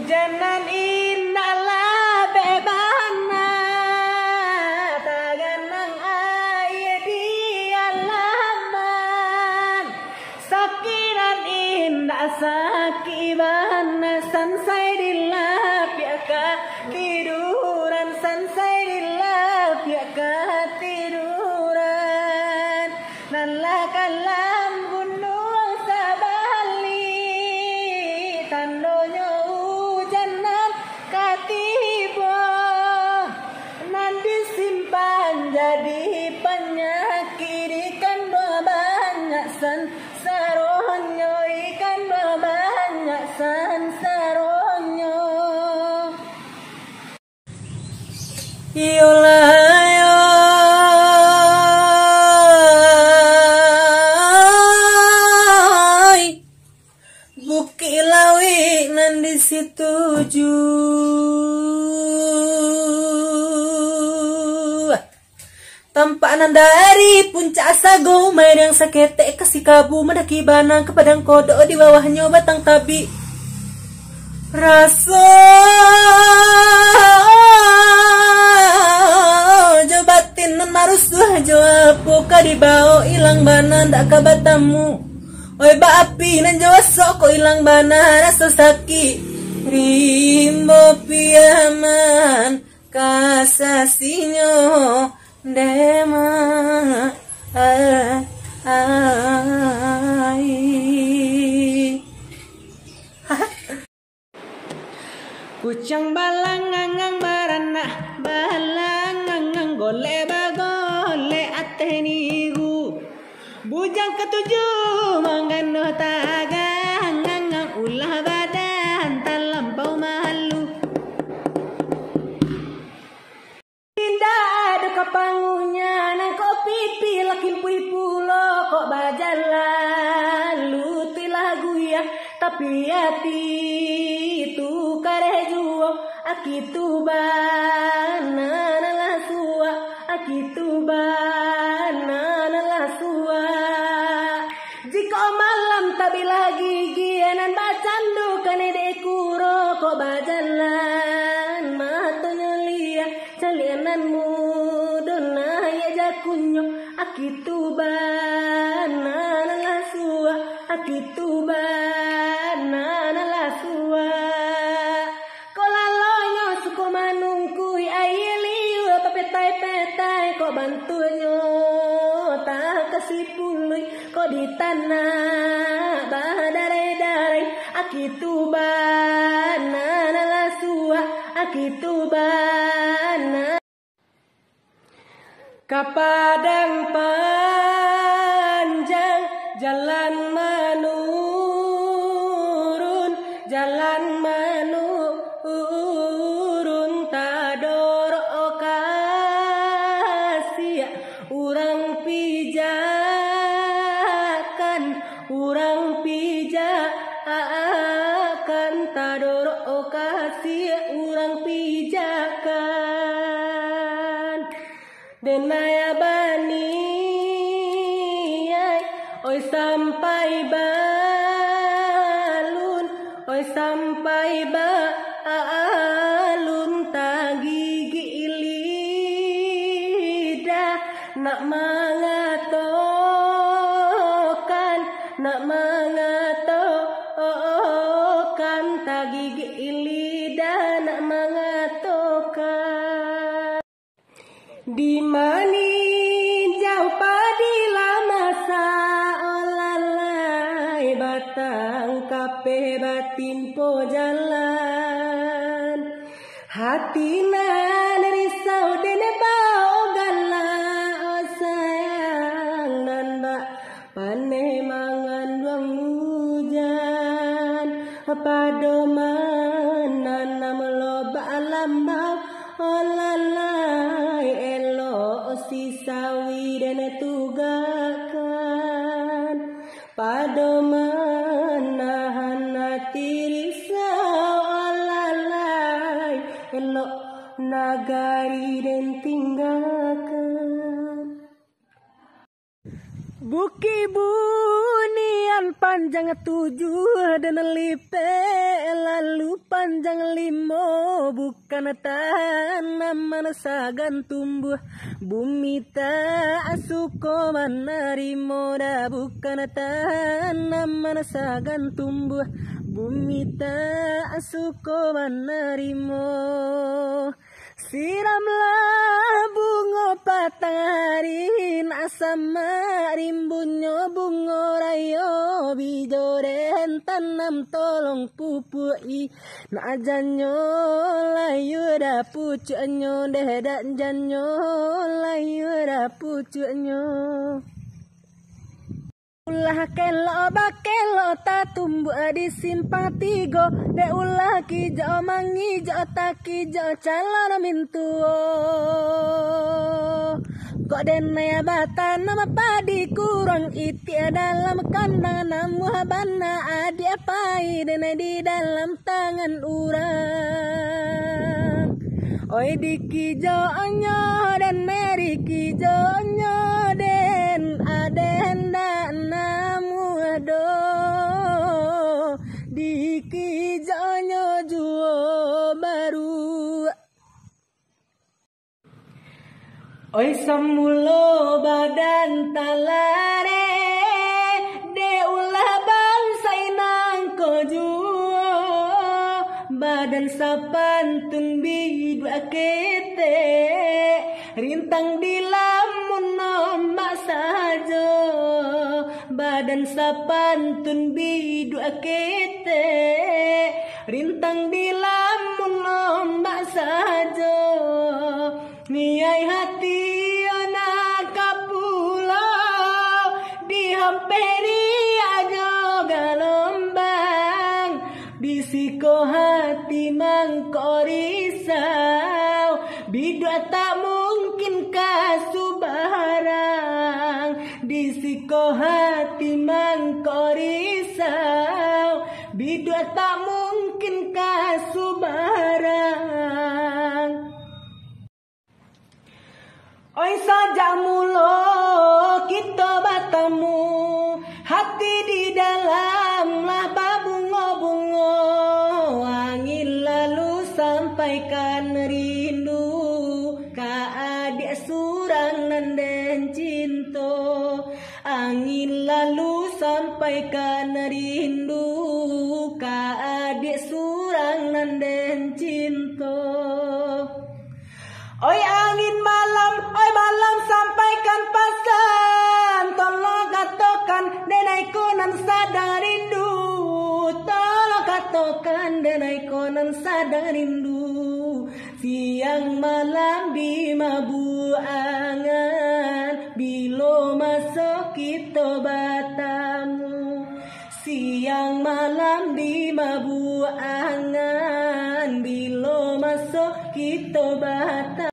Hujanan indah bebana taganang air di alaman sakiran indah sakibana sansai dilap ya tiduran sansai dilap ya tiduran nalla kalam gunung sabali tandonyo jadi penyakit ikan banyak saronyo ikan banyak saronyo yolayo Bukit Lawi nan di situ tampanan dari puncak sago main yang sakete kasih kabu mendaki banang ke padang kodok di bawahnya batang tabi raso jobatin non marus dua joapo ka di bawah ilang bana ndak ka batamu oi ba api nan joso ko ilang bana raso saki rimbo piaman kasasinyo Dema Kucang balangang barana balangang gole bagole atenigu bujang ketujuh manggano tagang ulah badan talampau malu pangunya nang kopi pilakin pui pulo kok bajal lalu ti lagu ya tapi hati itu karejuo akitu bana nalasua akitu bana nalasua jika malam tabi lagi gianan bacandu kane dekuro kok bajalan matonya lia caliananmu kunyo akitu bana nalasua akitu bana nalasua kolalonyo suko manungkui ailiu petai kok bantunyo tak kasih pului kok di tanah badarai akitu bana nalasua akitu bana Kapadang panjang jalan menurun tador okasi urang pijakan tador okasi urang pijakan denaya bani oi sampai balun tagigi lidah nak mengatokan tagigi lidah nak mengatokan di mani jauh padila masa olalai batang kape batin po jalan hati nan risau dene bau gala oh sayang nan ba pane mangan duang hujan padoman nanam loba lambau olalai si sawi dan tugakan padoman nahan hati risau alalai elok nagari dan tinggalkan buki bunian panjang 7 dan lipe lalu panjang limo, bukan tanaman sagan tumbuh. Bumi tak suko menerimo, dah bukan tanaman sagan tumbuh. Bumi tak suko menerimo. Siramlah bunga patarin, asam rimbunnya bunga rayo, bijoren tanam tolong pupui. Na janyo layu da pucuknyo, deh dak janyo layu da pucuknyo. Ulah kelo bakelo tak tumbuh di simpang tigo, de ulah kijo mangijo tak kijo calon mintuo. Kok denaya bata nama padi kurang iti dalam kandang, namu habana adi apai dene di dalam tangan urang. Oi di kijo onyo dan neri kijo onyo den aden dan namu ado di kijo onyo juo baru. Oi samulo badan talare, de ulah bangsa inang ko juo. Badan sapantun bidua kete, rintang di lamun nombak sajo. Badan sapantun bidua kete, rintang di lamun nombak sajo. Niai hati ona kapulau, dihampiri aja galombang. Bisiko hati mangkorisau, bidua tak mungkin kasubarang. Bisiko hati mangkorisau, bidua tak mungkin kasubarang. Oi saja mulo kita batamu, hati di dalam lah babungo-bungo. Angin lalu sampaikan rindu, ka adik surang nanden cinto. Angin lalu sampaikan rindu, ka adik surang nanden cinto. Oi angin malam, oi malam sampaikan pesan, tolong katakan denaiku nan sadar rindu. Tolong katakan denaiku nan sadar rindu. Siang malam di mabuangan, bilo masuk kita batamu. Siang malam di mabuangan, bilo masuk kita batamu.